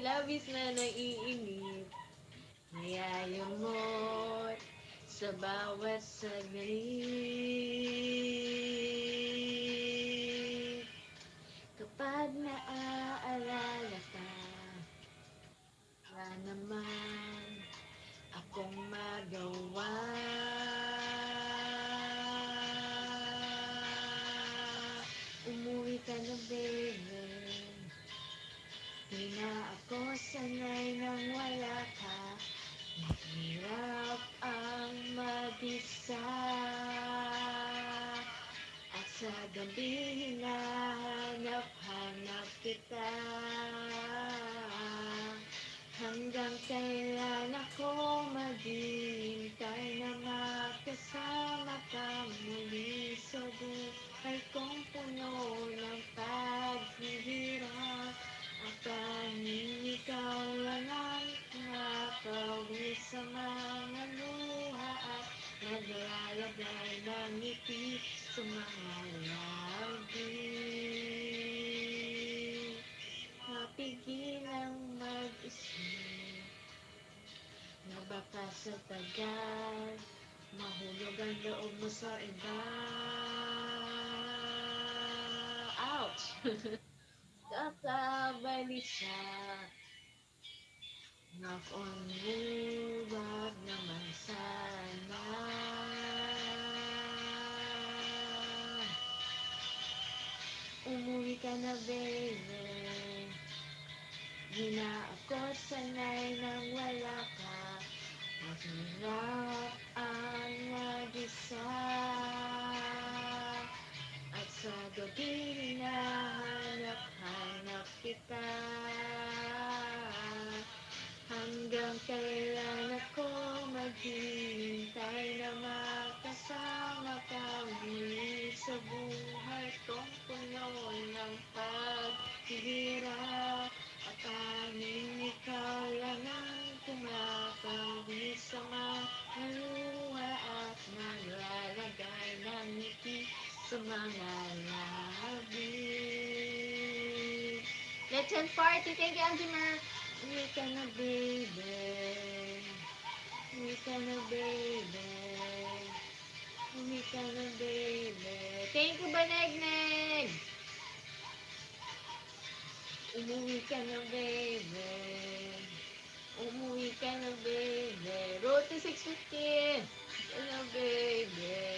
Labis na naiinip. Niyayamot sa bawat saglit. Kapag naaalala ka, wala naman akong magawa. Umuwi ka na, baby. Di na ako sanay nang wala ka. Mahirap ang mag-isa. At sa gabi hinahanap-hanap kita. Hanggang kailan ako maghihintay na makasama ka muli sa buhay kong puno ng paghihirap. At tanging ikaw lang ang nakauwi sa mga luha at naglalagay ng ngiti sa mga labi. Mapigilang mag-isip na baka sa tagal mahulog ang loob mo sa iba. Ouch! Kakabalisa. Knock on wood, wag naman sana. Umuwi ka na, baby. Di na ako sanay nang wala ka. Mahirap ang mag-isa. At sa gabi hinahanap-hanap kita. Hanggang kailan ako maghihintay na makasama ka muli sa buhay kong puno ng paghihirap. At tanging ikaw lang ang kumakawi sa mga luha at naglalagay ng ngiti sa mga labi. Let's end party. Thank you, Angie Mer. Uwi ka na, baby. Uwi ka na, baby. Uwi ka na, baby. Thank you, Baneg-Neg. Umuwi ka na, baby. Umuwi ka na, baby. Road to 615. Ka na, baby.